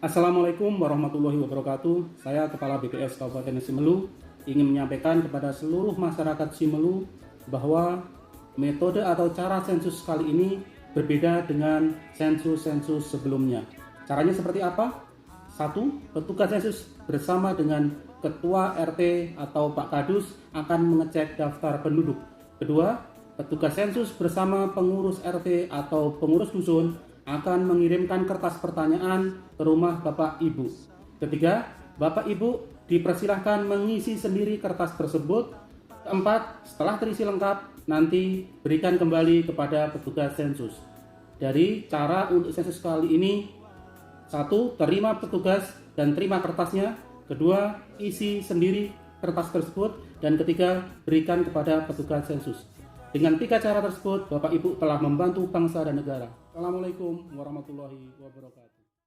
Assalamualaikum warahmatullahi wabarakatuh. Saya Kepala BPS Kabupaten Simelu ingin menyampaikan kepada seluruh masyarakat Simelu bahwa metode atau cara sensus kali ini berbeda dengan sensus-sensus sebelumnya. Caranya seperti apa? Satu, petugas sensus bersama dengan Ketua RT atau Pak Kadus akan mengecek daftar penduduk. Kedua, petugas sensus bersama pengurus RT atau pengurus dusun akan mengirimkan kertas pertanyaan ke rumah Bapak Ibu. Ketiga, Bapak Ibu dipersilahkan mengisi sendiri kertas tersebut. Keempat, setelah terisi lengkap, nanti berikan kembali kepada petugas sensus. Dari cara untuk sensus kali ini, satu, terima petugas dan terima kertasnya. Kedua, isi sendiri kertas tersebut. Dan ketiga, berikan kepada petugas sensus. Dengan 3 cara tersebut, Bapak Ibu telah membantu bangsa dan negara. Assalamualaikum warahmatullahi wabarakatuh.